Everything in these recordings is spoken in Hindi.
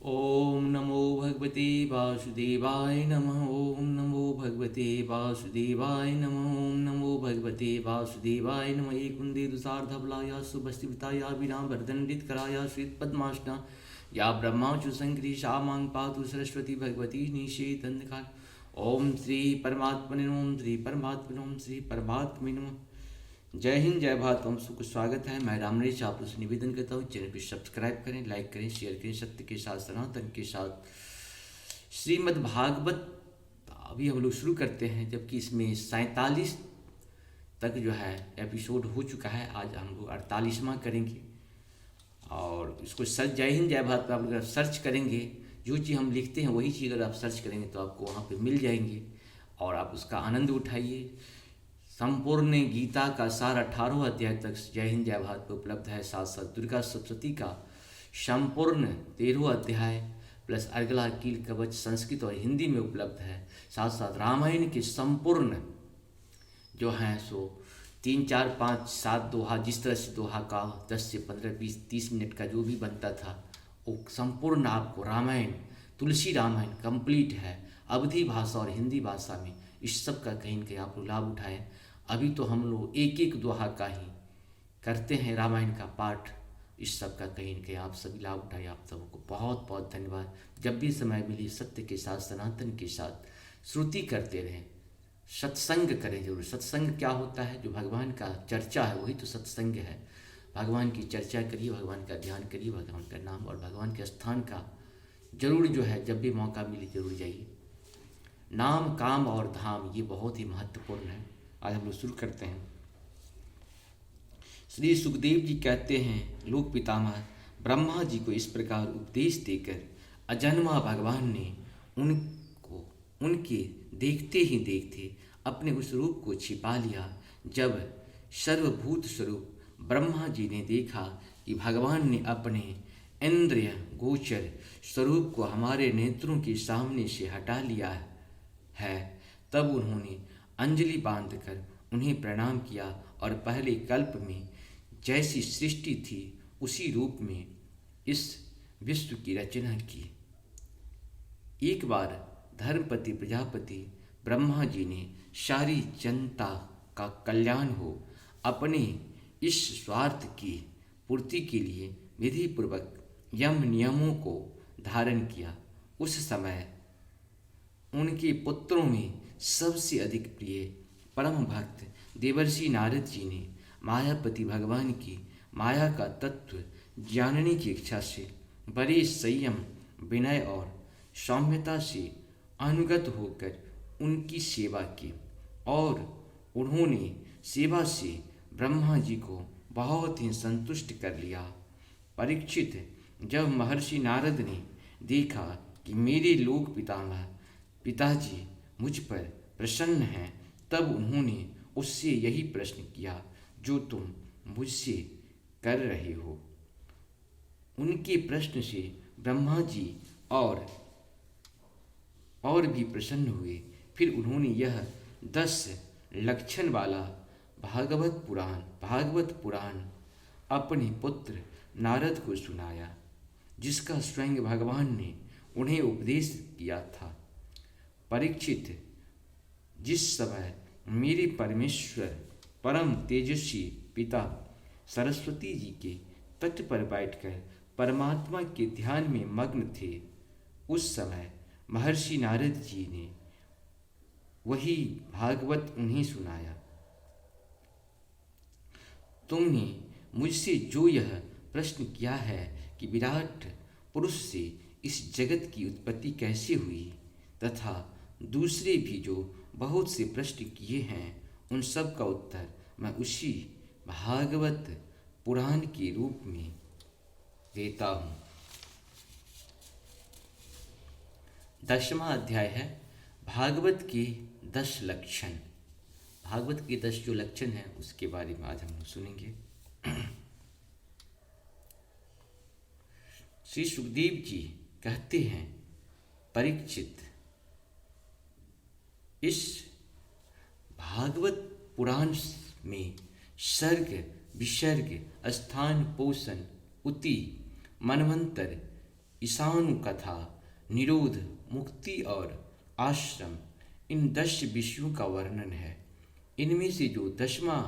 ओम नमो भगवते वासुदेवाय नमः। ओम नमो भगवते वासुदेवाय नमः। ओम नमो भगवते वासुदेवाय नमः। एक कुंदे दुसार्धबलाया सुभस्तिताया विना वर्धनृतकराया श्वेतपद्मासना या ब्रह्माचु संकृति शामांग पातु सरस्वती भगवती निषेधन्धकार। ओम श्री परमात्मने नमः। ओम श्री परमात्मने नमः। ओम श्री परमात्मने नमः। जय हिंद, जय भारत। हम सबको स्वागत है। मैं रामरेश आप लोग से निवेदन करता हूँ, चैनल को सब्सक्राइब करें, लाइक करें, शेयर करें। सत्य के साथ, सनातन के साथ श्रीमद् भागवत अभी हम लोग शुरू करते हैं, जबकि इसमें 47 तक जो है एपिसोड हो चुका है। आज हम लोग 48वां करेंगे और इसको सर्च, जय हिंद जय भारत पर आप लोग सर्च करेंगे, जो चीज़ हम लिखते हैं वही चीज़ अगर आप सर्च करेंगे तो आपको वहाँ पे मिल जाएंगे और आप उसका आनंद उठाइए। संपूर्ण गीता का सार 18 अध्याय तक जय हिंद जय भारत पर उपलब्ध है। साथ साथ दुर्गा सप्तशती का संपूर्ण 13 अध्याय प्लस अर्गला कील कवच संस्कृत और हिंदी में उपलब्ध है। साथ साथ रामायण के संपूर्ण जो हैं सो 3, 4, 5, 7 दोहा, जिस तरह से दोहा का 10 से 15, 20, 30 मिनट का जो भी बनता था वो संपूर्ण आपको रामायण, तुलसी रामायण कंप्लीट है अवधी भाषा और हिंदी भाषा में। इस सब का कहीं न कहीं आप लोग लाभ उठाएं। अभी तो हम लोग एक एक दोहा का ही करते हैं रामायण का पाठ। इस सब का कहीं न कहीं आप सभी लाभ उठाएं। आप सबको बहुत बहुत धन्यवाद। जब भी समय मिले सत्य के साथ, सनातन के साथ श्रुति करते रहें, सत्संग करें जरूर। सत्संग क्या होता है? जो भगवान का चर्चा है वही तो सत्संग है। भगवान की चर्चा करिए, भगवान का ध्यान करिए, भगवान का नाम और भगवान के स्थान का जरूर जो है जब भी मौका मिले जरूर जाइए। नाम, काम और धाम ये बहुत ही महत्वपूर्ण है। आज हम लोग शुरू करते हैं। श्री सुखदेव जी कहते हैं, लोक पितामह ब्रह्मा जी को इस प्रकार उपदेश देकर अजन्मा भगवान ने उनको उनके देखते ही देखते अपने उस रूप को छिपा लिया। जब सर्वभूत स्वरूप ब्रह्मा जी ने देखा कि भगवान ने अपने इंद्रिय गोचर स्वरूप को हमारे नेत्रों के सामने से हटा लिया है, तब उन्होंने अंजलि बांधकर उन्हें प्रणाम किया और पहले कल्प में जैसी सृष्टि थी उसी रूप में इस विश्व की रचना की। एक बार धर्मपति प्रजापति ब्रह्मा जी ने सारी जनता का कल्याण हो अपने इस स्वार्थ की पूर्ति के लिए विधि पूर्वक यम नियमों को धारण किया। उस समय उनके पुत्रों में सबसे अधिक प्रिय परम भक्त देवर्षि नारद जी ने मायापति भगवान की माया का तत्व जानने की इच्छा से बड़े संयम, विनय और सौम्यता से अनुगत होकर उनकी सेवा की और उन्होंने सेवा से ब्रह्मा जी को बहुत ही संतुष्ट कर लिया। परीक्षित, जब महर्षि नारद ने देखा कि मेरे लोक पितामह पिताजी मुझ पर प्रसन्न हैं, तब उन्होंने उससे यही प्रश्न किया जो तुम मुझसे कर रहे हो। उनके प्रश्न से ब्रह्मा जी और भी प्रसन्न हुए। फिर उन्होंने यह 10 लक्षण वाला भागवत पुराण अपने पुत्र नारद को सुनाया, जिसका स्वयं भगवान ने उन्हें उपदेश किया था। परीक्षित, जिस समय मेरे परमेश्वर परम तेजस्वी पिता सरस्वती जी के तट पर बैठकर परमात्मा के ध्यान में मग्न थे, उस समय महर्षि नारद जी ने वही भागवत उन्हें सुनाया। तुमने मुझसे जो यह प्रश्न किया है कि विराट पुरुष से इस जगत की उत्पत्ति कैसे हुई, तथा दूसरे भी जो बहुत से प्रश्न किए हैं, उन सब का उत्तर मैं उसी भागवत पुराण के रूप में देता हूँ। 10वां अध्याय है भागवत के 10 लक्षण। भागवत के 10 जो लक्षण हैं उसके बारे में आज हम सुनेंगे। श्री सुखदेव जी कहते हैं, परीक्षित, इस भागवत पुराण में सर्ग, विसर्ग, स्थान, पोषण, उति, मनवंतर ईशानु कथा, निरोध, मुक्ति और आश्रम, इन 10 विषयों का वर्णन है। इनमें से जो 10वां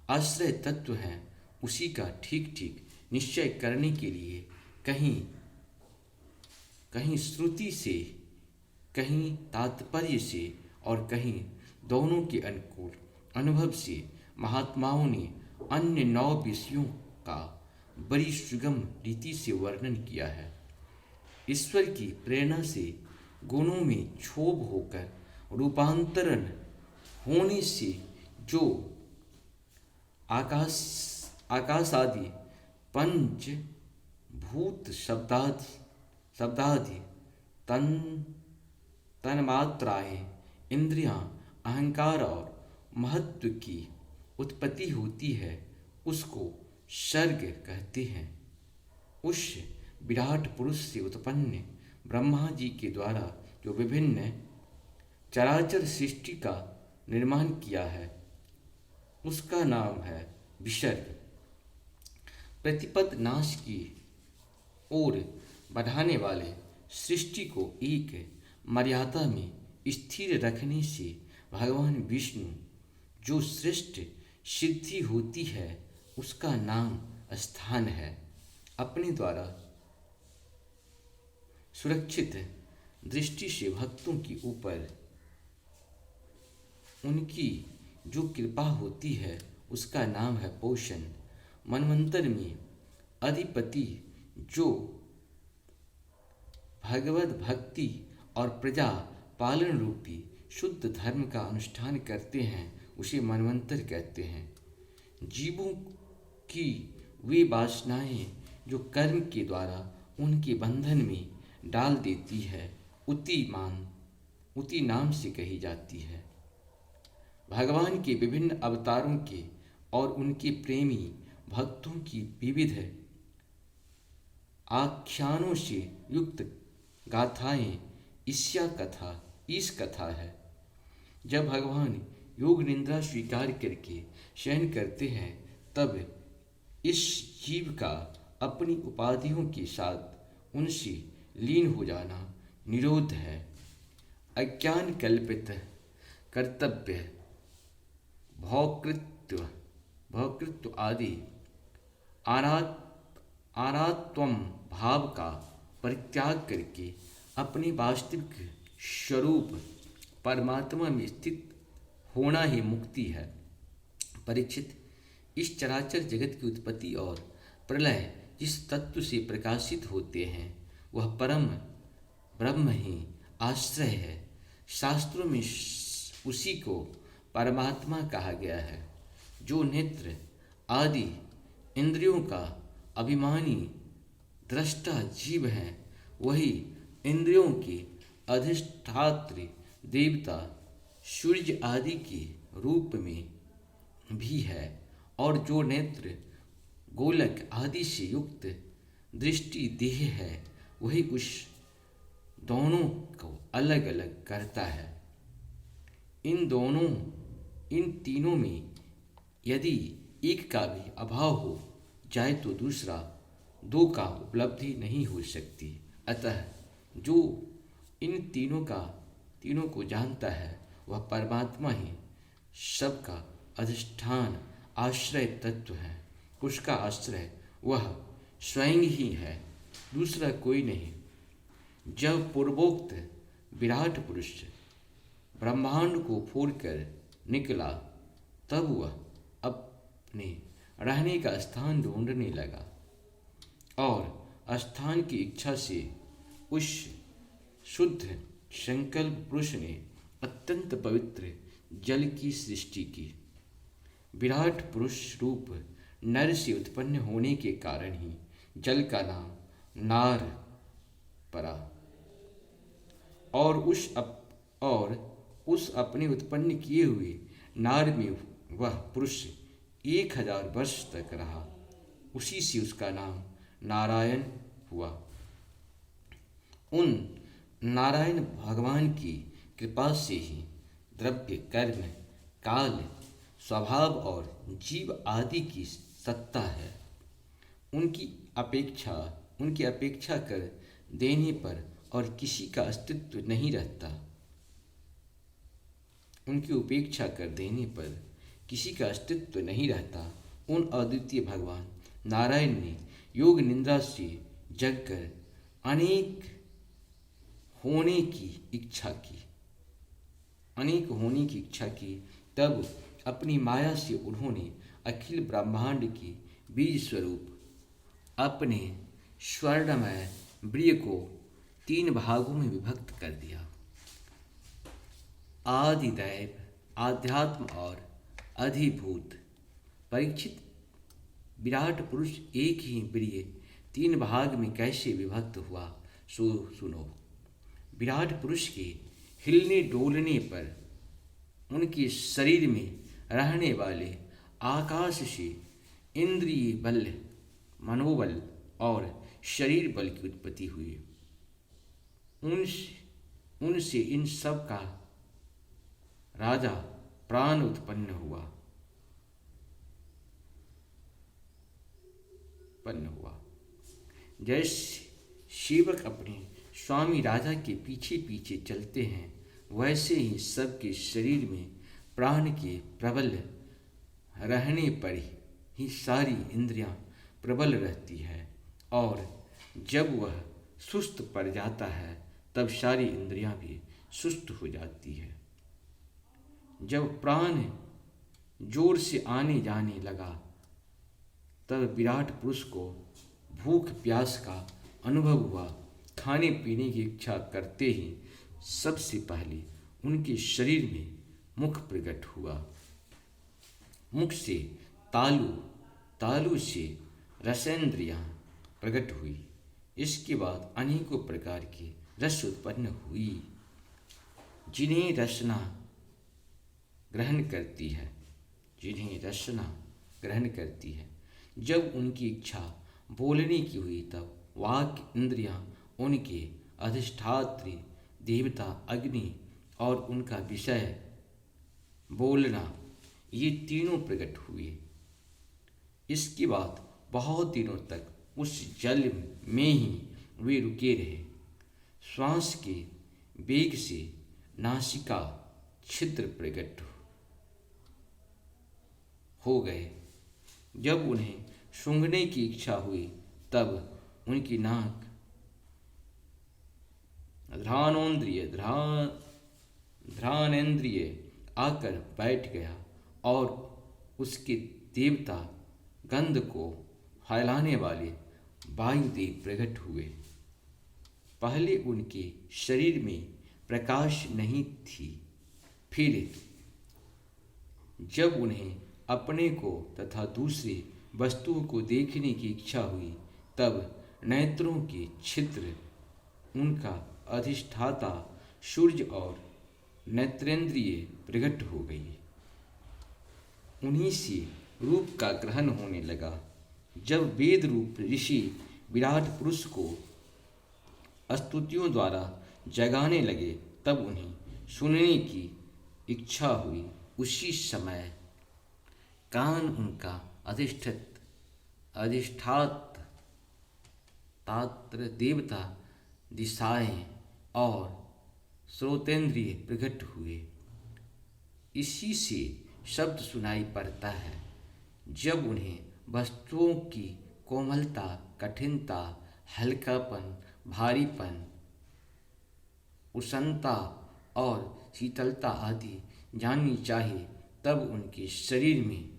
आश्रय तत्व है उसी का ठीक ठीक निश्चय करने के लिए कहीं कहीं श्रुति से, कहीं तात्पर्य से और कहीं दोनों के अनुकूल अनुभव से महात्माओं ने अन्य 9 विषयों का बड़ी सुगम रीति से वर्णन किया है। ईश्वर की प्रेरणा से गुणों में क्षोभ होकर रूपांतरण होने से जो आकाश आदि पंच भूत शब्दादि तन्मात्राएं, इंद्रियां, अहंकार और महत्व की उत्पत्ति होती है उसको सर्ग कहते हैं। उस विराट पुरुष से उत्पन्न ब्रह्मा जी के द्वारा जो विभिन्न चराचर सृष्टि का निर्माण किया है उसका नाम है विसर्ग। प्रतिपद नाश की ओर बढ़ाने वाले सृष्टि को एक मर्यादा में स्थिर रखने से भगवान विष्णु जो श्रेष्ठ सिद्धि होती है उसका नाम स्थान है। अपने द्वारा सुरक्षित दृष्टि से भक्तों के ऊपर उनकी जो कृपा होती है उसका नाम है पोषण। मनवंतर में अधिपति जो भगवत भक्ति और प्रजा पालन रूपी शुद्ध धर्म का अनुष्ठान करते हैं उसे मनवंतर कहते हैं। जीवों की वे वासनाएं जो कर्म के द्वारा उनके बंधन में डाल देती है उति नाम से कही जाती है। भगवान के विभिन्न अवतारों के और उनके प्रेमी भक्तों की विविध आख्यानों से युक्त गाथाएं ईश कथा है। जब भगवान योग निद्रा स्वीकार करके शयन करते हैं तब इस जीव का अपनी उपाधियों के साथ उनसे लीन हो जाना निरोध है। अज्ञान कल्पित कर्तव्य, भौकृत्व आदि अनात्म भाव का परित्याग करके अपने वास्तविक स्वरूप परमात्मा में स्थित होना ही मुक्ति है। परीक्षित, इस चराचर जगत की उत्पत्ति और प्रलय जिस तत्व से प्रकाशित होते हैं वह परम ब्रह्म ही आश्रय है। शास्त्रों में उसी को परमात्मा कहा गया है। जो नेत्र आदि इंद्रियों का अभिमानी दृष्टा जीव है वही इंद्रियों के अधिष्ठात्री देवता सूर्य आदि के रूप में भी है। और जो नेत्र गोलक आदि से युक्त दृष्टि देह है वही उस दोनों को अलग अलग करता है। इन तीनों में यदि एक का भी अभाव हो जाए तो दूसरा दो का उपलब्धि नहीं हो सकती। अतः जो इन तीनों को जानता है वह परमात्मा ही सबका अधिष्ठान आश्रय तत्व है। उसका आश्रय वह स्वयं ही है, दूसरा कोई नहीं। जब पूर्वोक्त विराट पुरुष ब्रह्मांड को फोड़कर निकला तब वह अपने रहने का स्थान ढूंढने लगा और स्थान की इच्छा से उस शुद्ध संकल्प पुरुष ने अत्यंत पवित्र जल की सृष्टि की। विराट पुरुष रूप नर से उत्पन्न होने के कारण ही जल का नाम नार पड़ा और उस अपने उत्पन्न किए हुए नार में वह पुरुष 1000 वर्ष तक रहा। उसी से उसका नाम नारायण हुआ। उन नारायण भगवान की कृपा से ही द्रव्य, कर्म, काल, स्वभाव और जीव आदि की सत्ता है। उनकी अपेक्षा कर देने पर और किसी का अस्तित्व नहीं रहता। उनकी उपेक्षा कर देने पर किसी का अस्तित्व नहीं रहता। उन अद्वितीय भगवान नारायण ने योग निंद्रा से जगकर अनेक होने की इच्छा की। तब अपनी माया से उन्होंने अखिल ब्रह्मांड की बीज स्वरूप अपने स्वर्णमय वीर्य को 3 भागों में विभक्त कर दिया। आदिदैव, आध्यात्म और अधिभूत। परीक्षित, विराट पुरुष एक ही वीर्य 3 भाग में कैसे विभक्त हुआ, सो सुनो। विराट पुरुष के हिलने डोलने पर उनके शरीर में रहने वाले आकाश से इंद्रिय बल, मनोबल और शरीर बल की उत्पत्ति हुई। उनसे इन सब का राजा प्राण उत्पन्न हुआ। जैसे सेवक अपने स्वामी राजा के पीछे पीछे चलते हैं, वैसे ही सबके शरीर में प्राण के प्रबल रहने पर ही सारी इंद्रियां प्रबल रहती है, और जब वह सुस्त पड़ जाता है तब सारी इंद्रियां भी सुस्त हो जाती है। जब प्राण जोर से आने जाने लगा तब विराट पुरुष को भूख प्यास का अनुभव हुआ। खाने पीने की इच्छा करते ही सबसे पहले उनके शरीर में मुख प्रकट हुआ। मुख से तालु, तालु से रसेंद्रियां प्रकट हुई। इसके बाद अनेकों प्रकार की रस उत्पन्न हुई, जिन्हें रसना ग्रहण करती है। जब उनकी इच्छा बोलने की हुई तब वाक इंद्रियां उनके अधिष्ठात्री देवता अग्नि और उनका विषय बोलना, ये तीनों प्रकट हुए। इसके बाद बहुत दिनों तक उस जल में ही वे रुके रहे। श्वास के वेग से नासिका छिद्र प्रकट हो गए। जब उन्हें सूंघने की इच्छा हुई तब उनकी नाक घ्राणेन्द्रिय आकर बैठ गया और उसके देवता गंध को फैलाने वाले वायुदेव प्रकट हुए। पहले उनके शरीर में प्रकाश नहीं थी, फिर जब उन्हें अपने को तथा दूसरी वस्तुओं को देखने की इच्छा हुई तब नेत्रों के छिद्र उनका अधिष्ठाता सूर्य और नेत्रेंद्रिय प्रकट हो गई। उन्हीं से रूप का ग्रहण होने लगा। जब वेद रूप ऋषि विराट पुरुष को स्तुतियों द्वारा जगाने लगे तब उन्हें सुनने की इच्छा हुई। उसी समय कान उनका अधिष्ठात्र देवता, दिशाएं और श्रोतेंद्रिय प्रकट हुए। इसी से शब्द सुनाई पड़ता है। जब उन्हें वस्तुओं की कोमलता, कठिनता, हल्कापन, भारीपन, उष्णता और शीतलता आदि जाननी चाहिए तब उनके शरीर में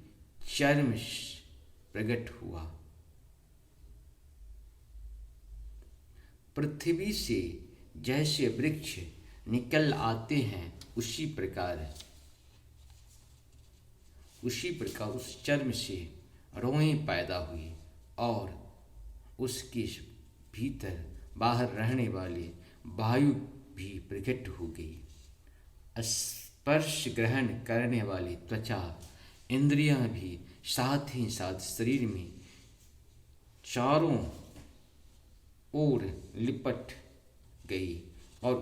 चर्म प्रकट हुआ। पृथ्वी से जैसे वृक्ष निकल आते हैं उसी प्रकार उस चर्म से रोएं पैदा हुई और उसके भीतर बाहर रहने वाले वायु भी प्रकट हो गई। स्पर्श ग्रहण करने वाली त्वचा इंद्रियां भी साथ ही साथ शरीर में चारों ओर लिपट गई और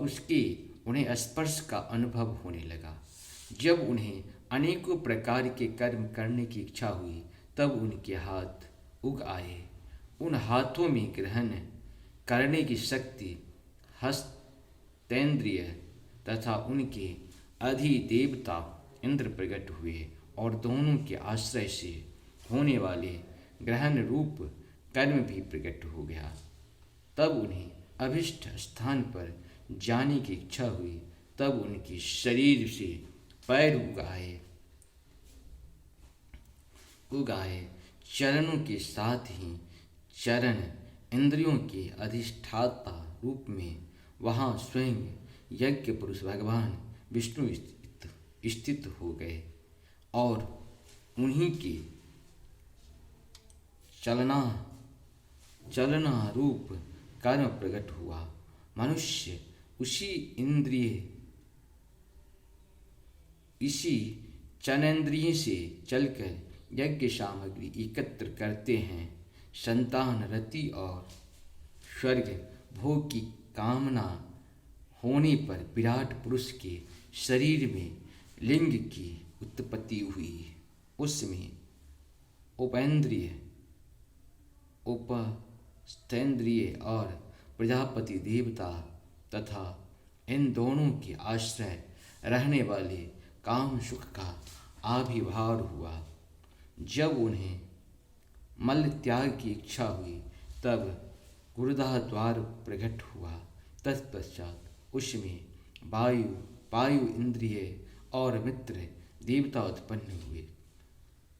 उन्हें स्पर्श का अनुभव होने लगा। जब उन्हें अनेकों प्रकार के कर्म करने की इच्छा हुई तब उनके हाथ उग आए। उन हाथों में ग्रहण करने की शक्ति हस्तेंद्रिय तथा उनके अधिदेवता इंद्र प्रकट हुए और दोनों के आश्रय से होने वाले ग्रहण रूप कर्म भी प्रकट हो गया। तब उन्हें अभिष्ट स्थान पर जाने की इच्छा हुई। तब उनके शरीर से पैर उगाए चरणों के साथ ही चरण इंद्रियों के अधिष्ठाता रूप में वहाँ स्वयं यज्ञ पुरुष भगवान विष्णु स्थित हो गए और उन्हीं के चलना रूप कर्म प्रकट हुआ। मनुष्य इसी चनेन्द्रिय से चलकर यज्ञ सामग्री एकत्र करते हैं। संतान रति और स्वर्ग भोग की कामना होने पर विराट पुरुष के शरीर में लिंग की उत्पत्ति हुई। उसमें उपेंद्रिय, उपस्थेंद्रिय और प्रजापति देवता तथा इन दोनों के आश्रय रहने वाले काम सुख का आविर्भाव हुआ। जब उन्हें मल त्याग की इच्छा हुई तब गुरुदाह द्वार प्रकट हुआ। तत्पश्चात उसमें वायु इंद्रिय और मित्र देवता उत्पन्न हुए।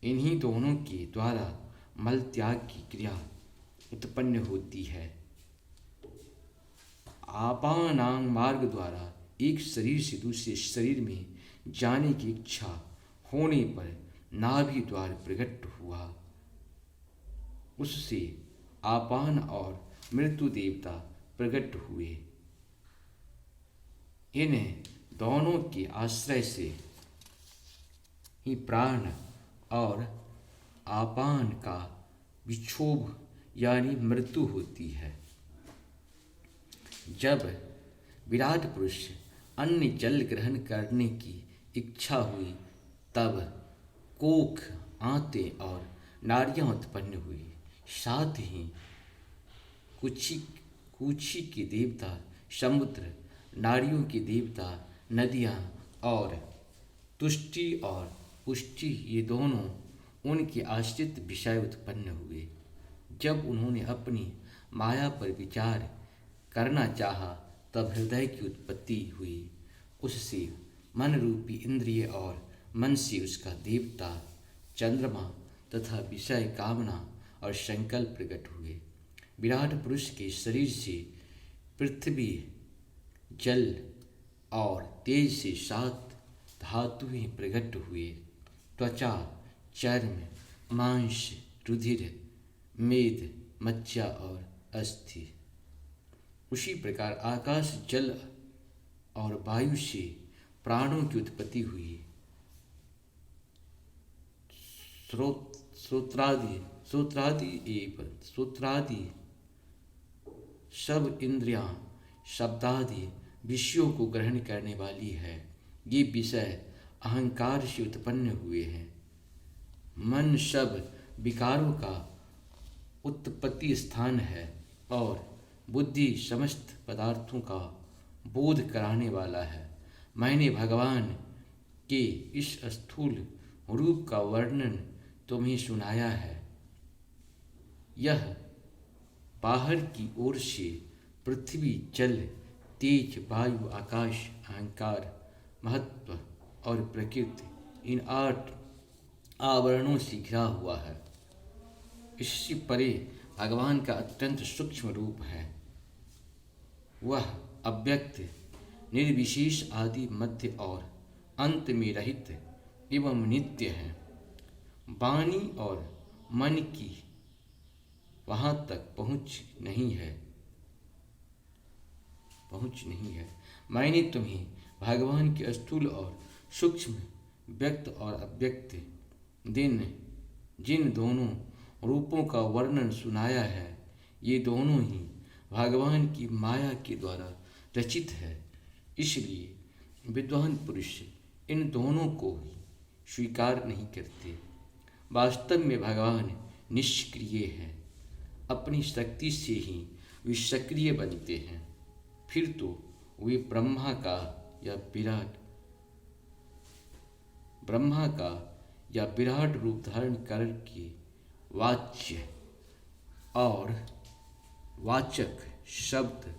इन्हीं दोनों के द्वारा मल त्याग की क्रिया उत्पन्न होती है। आपानांग मार्ग द्वारा एक शरीर से दूसरे शरीर में जाने की इच्छा होने पर नाभि द्वार प्रकट हुआ। उससे आपान और मृत्यु देवता प्रकट हुए। इन दोनों के आश्रय से ही प्राण और आपान का विक्षोभ यानी मृत्यु होती है। जब विराट पुरुष अन्य जल ग्रहण करने की इच्छा हुई तब कोख, आंते और नाड़ियाँ उत्पन्न हुई। साथ ही कुक्षी के देवता समुद्र, नाड़ियों के देवता नदियाँ और तुष्टि और पुष्टि ये दोनों उनके आश्रित विषय उत्पन्न हुए। जब उन्होंने अपनी माया पर विचार करना चाहा तब हृदय की उत्पत्ति हुई। उससे मन रूपी इंद्रिय और मन से उसका देवता चंद्रमा तथा विषय कामना और संकल्प प्रकट हुए। विराट पुरुष के शरीर से पृथ्वी, जल और तेज से 7 धातुएं प्रकट हुए। त्वचा, चर्म, मांस, रुधिर, मेद, मज्जा और अस्थि। उसी प्रकार आकाश, जल और वायु से प्राणों की उत्पत्ति हुई। श्रोत्रादि सब इंद्रियां शब्दादि विषयों को ग्रहण करने वाली है। ये विषय अहंकार से उत्पन्न हुए हैं। मन सब विकारों का उत्पत्ति स्थान है और बुद्धि समस्त पदार्थों का बोध कराने वाला है। मैंने भगवान के इस स्थूल रूप का वर्णन तुम्हें सुनाया है। यह बाहर की ओर से पृथ्वी, जल, तेज, वायु, आकाश, अहंकार, महत्व और प्रकृति इन 8 आवरणों से घिरा हुआ है। इससे परे भगवान का अत्यंत सूक्ष्म रूप है। वह अव्यक्त, निर्विशेष, आदि, मध्य और अंत में रहित एवं नित्य है। वाणी और मन की वहाँ तक पहुँच नहीं है। मैंने तुम्हें भगवान के स्थूल और सूक्ष्म, व्यक्त और अव्यक्त जिन दोनों रूपों का वर्णन सुनाया है, ये दोनों ही भगवान की माया के द्वारा रचित है। इसलिए विद्वान पुरुष इन दोनों को ही स्वीकार नहीं करते। वास्तव में भगवान निष्क्रिय है। अपनी शक्ति से ही वे सक्रिय बनते हैं। फिर तो वे ब्रह्मा का या विराट रूप धारण करके वाच्य और वाचक शब्द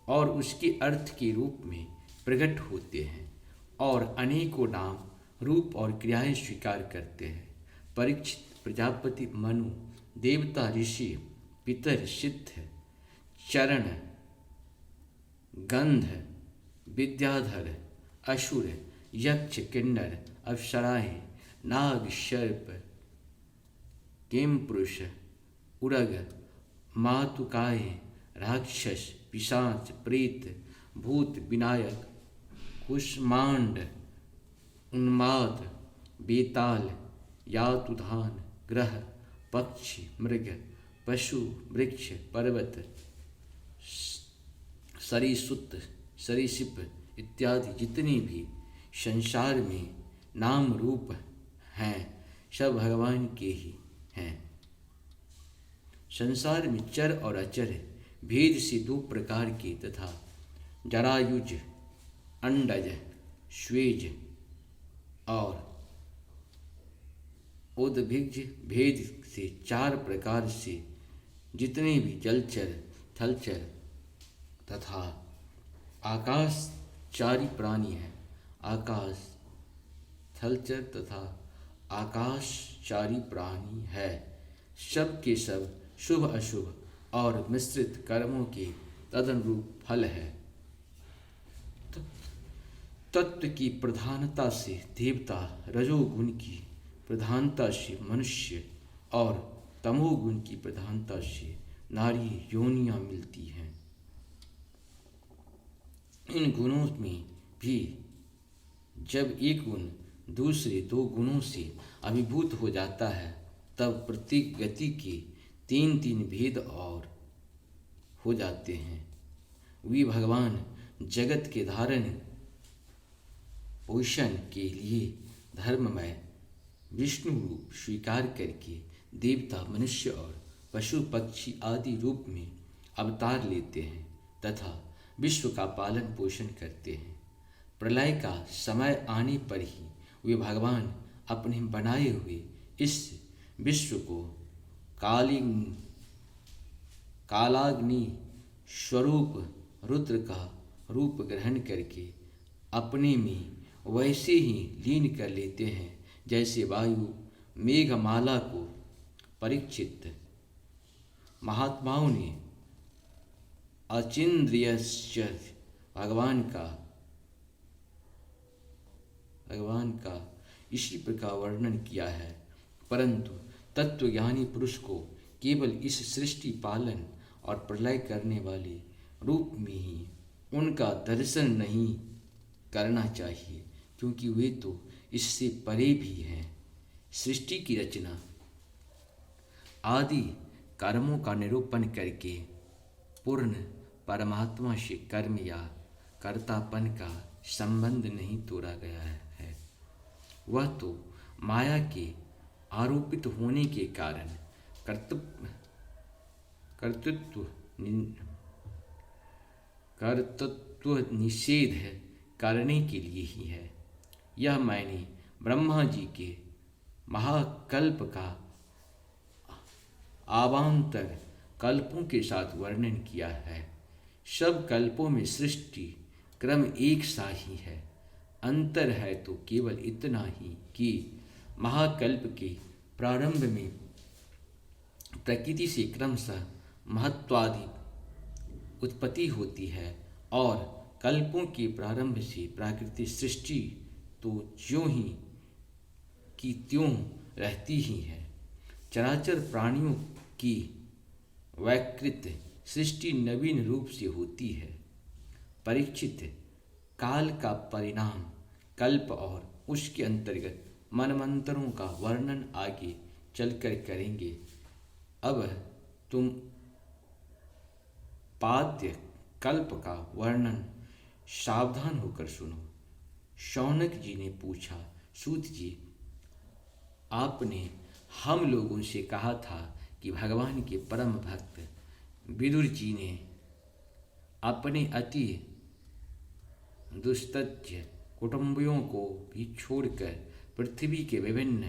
और उसके अर्थ के रूप में प्रकट होते हैं और अनेकों नाम, रूप और क्रियाएं स्वीकार करते हैं। परीक्षित, प्रजापति, मनु, देवता, ऋषि, पितर, सिद्ध, चरण, गंध, विद्याधर, असुर, यक्ष, किन्नर, अप्सराएं, नाग, सर्प, किमपुरुष, उरग, मातुकाएं, राक्षस, पिशाच, प्रेत, भूत, विनायक, कुष्मांड, उन्माद, बेताल, यातुधान, ग्रह, पक्षी, मृग, पशु, वृक्ष, पर्वत, सरीसृप इत्यादि जितने भी संसार में नाम रूप हैं सब भगवान के ही हैं। संसार में चर और अचर भेद से दो प्रकार के तथा जरायुज, अंडज, श्वेज और उद्भिज भेद से चार प्रकार से जितने भी जलचर, थलचर तथा आकाशचारी प्राणी हैं, आकाश, थलचर तथा आकाशचारी प्राणी है, सब के सब शुभ अशुभ और मिश्रित कर्मों के तदनुरूप फल है। तत्व की प्रधानता से देवता, रजोगुण की प्रधानता से मनुष्य और तमोगुण की प्रधानता से नारी योनियां मिलती हैं। इन गुणों में भी जब एक गुण दूसरे दो गुणों से अभिभूत हो जाता है तब प्रत्येक गति के तीन तीन भेद और हो जाते हैं। वे भगवान जगत के धारण पोषण के लिए धर्ममय विष्णु रूप स्वीकार करके देवता, मनुष्य और पशु पक्षी आदि रूप में अवतार लेते हैं तथा विश्व का पालन पोषण करते हैं। प्रलय का समय आने पर ही वे भगवान अपने बनाए हुए इस विश्व को कालाग्नि स्वरूप रुद्र का रूप ग्रहण करके अपने में वैसे ही लीन कर लेते हैं जैसे वायु मेघमाला को परीक्षित महात्माओं ने अचिंद्रियश्च भगवान का इसी प्रकार वर्णन किया है। परंतु तत्वज्ञानी पुरुष को केवल इस सृष्टि पालन और प्रलय करने वाले रूप में ही उनका दर्शन नहीं करना चाहिए, क्योंकि वे तो इससे परे भी हैं। सृष्टि की रचना आदि कर्मों का निरूपण करके पूर्ण परमात्मा से कर्म या कर्तापन का संबंध नहीं तोड़ा गया है। वह तो माया के आरोपित होने के कारण कर्तृत्व निषेध करने के लिए ही है। यह मैंने ब्रह्मा जी के महाकल्प का आवांतर कल्पों के साथ वर्णन किया है। सब कल्पों में सृष्टि क्रम एक सा ही है, अंतर है तो केवल इतना ही कि महाकल्प के प्रारंभ में प्रकृति से क्रमशः महत्वादि उत्पत्ति होती है और कल्पों के प्रारंभ से प्राकृतिक सृष्टि तो ज्यों ही की त्यों रहती ही है। चराचर प्राणियों की वैकृत सृष्टि नवीन रूप से होती है। परीक्षित, काल का परिणाम कल्प और उसके अंतर्गत मनमंत्रों का वर्णन आगे चलकर करेंगे। अब तुम पाद्य कल्प का वर्णन सावधान होकर सुनो। शौनक जी ने पूछा, सूत जी, आपने हम लोगों से कहा था कि भगवान के परम भक्त विदुर जी ने अपने अति दुस्तज्य कुटुंबियों को भी छोड़कर पृथ्वी के विभिन्न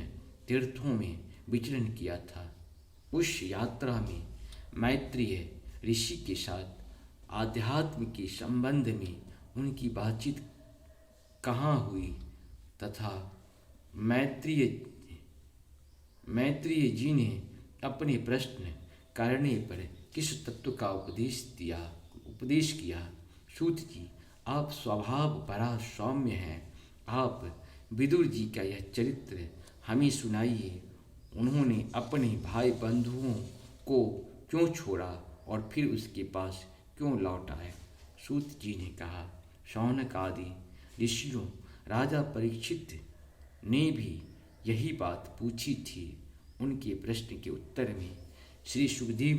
तीर्थों में विचरण किया था। उस यात्रा में मैत्रेय ऋषि के साथ आध्यात्म के संबंध में उनकी बातचीत कहाँ हुई तथा मैत्रेय जी ने अपने प्रश्न करने पर किस तत्व का उपदेश किया। सूत जी, आप स्वभाव बड़ा सौम्य हैं, आप विदुर जी का यह चरित्र हमें सुनाइए। उन्होंने अपने भाई बंधुओं को क्यों छोड़ा और फिर उसके पास क्यों लौट आए। सूत जी ने कहा, शौनक आदि ऋषियों राजा परीक्षित ने भी यही बात पूछी थी। उनके प्रश्न के उत्तर में श्री सुखदेव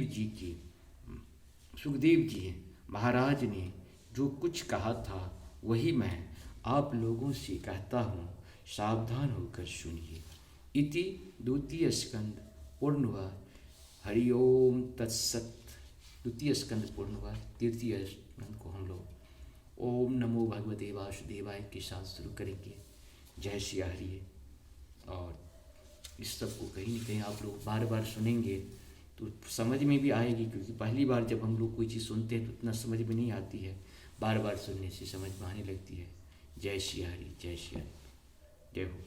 जी महाराज ने जो कुछ कहा था वही मैं आप लोगों से कहता हूँ, सावधान होकर सुनिए। इति द्वितीय स्कंद पूर्ण हुआ। हरि ओम तत्सत। द्वितीय स्कंद पूर्ण हुआ। तृतीय स्कंद को हम लोग ओम नमो भगवते वासुदेवाय के साथ शुरू करेंगे। जय श्री हरि। और इस सब को कहीं ना कहीं आप लोग बार बार सुनेंगे तो समझ में भी आएगी, क्योंकि पहली बार जब हम लोग कोई चीज़ सुनते हैं तो उतना समझ में नहीं आती है, बार बार सुनने से समझ में आने लगती है। जय श्री हरि, जय श्री हरि, जय हो।